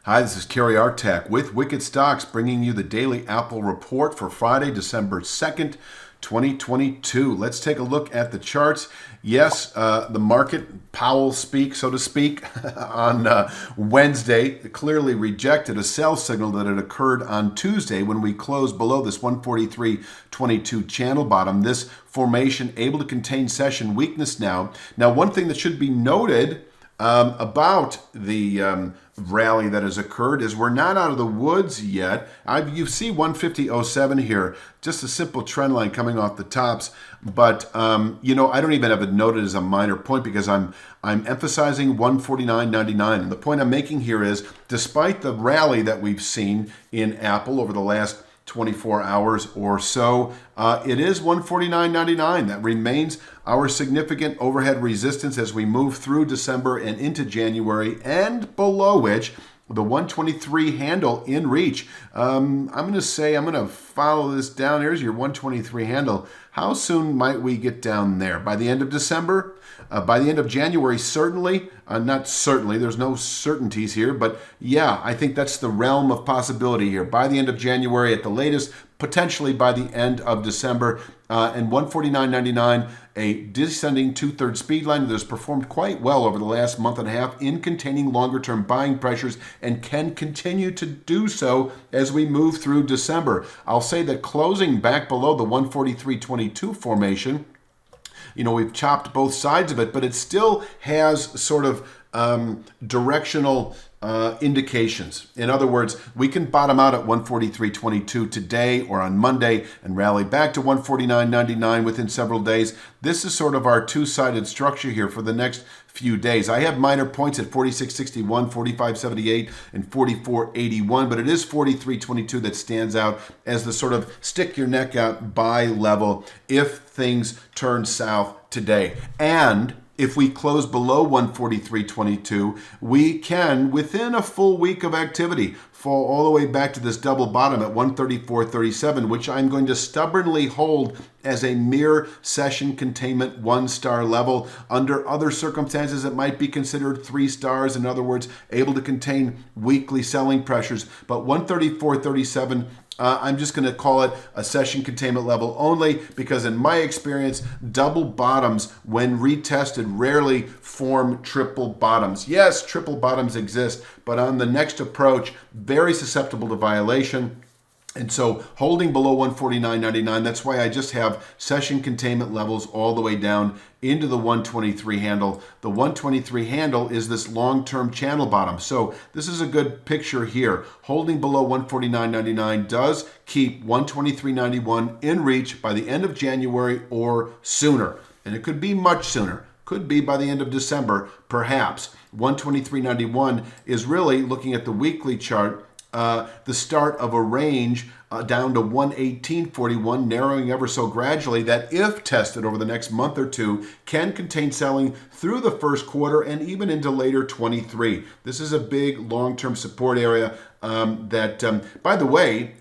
Hi, this is Kerry Artak with Wicked Stocks, bringing you the daily Apple report for Friday, December 2nd, 2022. Let's take a look at the charts. Yes, the market, Powell speak, so to speak, on Wednesday clearly rejected a sell signal that had occurred on Tuesday when we closed below this 143.22 channel bottom. This formation able to contain session weakness now. Now, one thing that should be noted about the rally that has occurred is we're not out of the woods yet. You see 150.07 here, just a simple trend line coming off the tops. But I don't even have it noted as a minor point because I'm emphasizing 149.99. And the point I'm making here is, despite the rally that we've seen in Apple over the last 24 hours or so, it is 149.99. That remains our significant overhead resistance as we move through December and into January, and below which the 123 handle in reach. I'm going to follow this down. Here's your 123 handle. How soon might we get down there? By the end of December? By the end of January, certainly. Not certainly, there's no certainties here, but yeah, I think that's the realm of possibility here. By the end of January at the latest, potentially by the end of December. And 149.99, a descending two-thirds speed line that has performed quite well over the last month and a half in containing longer-term buying pressures and can continue to do so as we move through December. I'll say that closing back below the 143.22 formation, we've chopped both sides of it, but it still has sort of directional indications. In other words, we can bottom out at 143.22 today or on Monday and rally back to 149.99 within several days. This is sort of our two-sided structure here for the next few days. I have minor points at 46.61, 45.78, and 44.81, but it is 43.22 that stands out as the sort of stick your neck out buy level if things turn south today. And if we close below 143.22, we can, within a full week of activity, fall all the way back to this double bottom at 134.37, which I'm going to stubbornly hold as a mere session containment 1-star level. Under other circumstances, it might be considered 3 stars. In other words, able to contain weekly selling pressures. But 134.37, I'm just going to call it a session containment level only because in my experience, double bottoms, when retested, rarely form triple bottoms. Yes, triple bottoms exist, but on the next approach, very susceptible to violation. And so holding below 149.99, that's why I just have session containment levels all the way down into the 123 handle. The 123 handle is this long-term channel bottom. So this is a good picture here. Holding below 149.99 does keep 123.91 in reach by the end of January or sooner. And it could be much sooner. Could be by the end of December, perhaps. 123.91 is really, looking at the weekly chart, the start of a range down to 118.41, narrowing ever so gradually, that if tested over the next month or two, can contain selling through the first quarter and even into later 23. This is a big long-term support area that, by the way,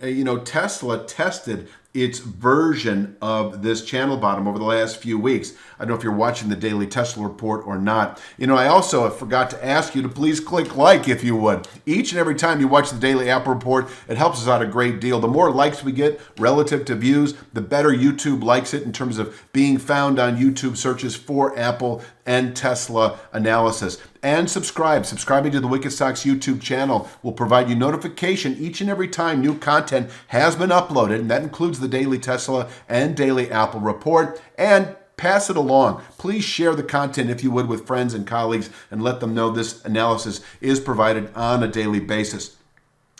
Tesla tested its version of this channel bottom over the last few weeks. I don't know if you're watching the daily Tesla report or not. I also forgot to ask you to please click like if you would. Each and every time you watch the daily Apple report, it helps us out a great deal. The more likes we get relative to views, the better YouTube likes it in terms of being found on YouTube searches for Apple and Tesla analysis. And subscribing to the Wicked Stocks YouTube channel will provide you notification each and every time new content has been uploaded, and that includes the daily Tesla and daily Apple report. And pass it along. Please share the content, if you would, with friends and colleagues and let them know this analysis is provided on a daily basis.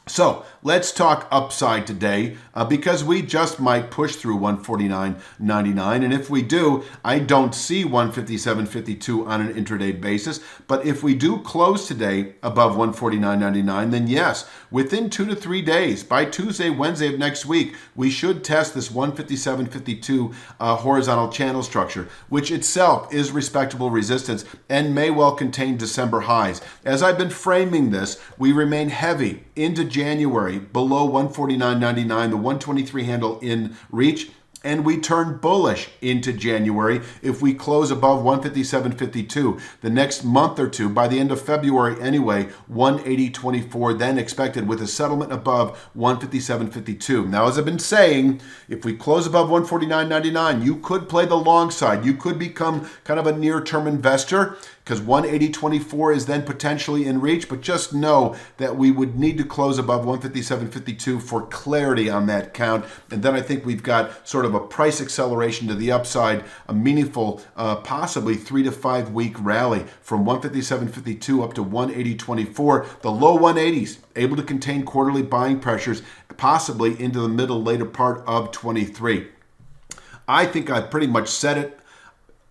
So let's talk upside today because we just might push through 149.99. And if we do, I don't see 157.52 on an intraday basis. But if we do close today above 149.99, then yes, within 2 to 3 days, by Tuesday, Wednesday of next week, we should test this 157.52 horizontal channel structure, which itself is respectable resistance and may well contain December highs. As I've been framing this, we remain heavy into January below 149.99, the 123 handle in reach, and we turn bullish into January if we close above 157.52. The next month or two, by the end of February anyway, 180.24 then expected with a settlement above 157.52. Now, as I've been saying, if we close above 149.99, you could play the long side. You could become kind of a near-term investor because 180.24 is then potentially in reach, but just know that we would need to close above 157.52 for clarity on that count. And then I think we've got sort of a price acceleration to the upside, a meaningful, possibly 3 to 5 week rally from 157.52 up to 180.24. The low 180s able to contain quarterly buying pressures, possibly into the middle, later part of 23. I think I've pretty much said it.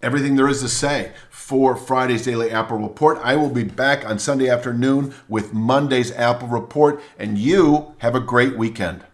Everything there is to say for Friday's Daily Apple Report. I will be back on Sunday afternoon with Monday's Apple Report, and you have a great weekend.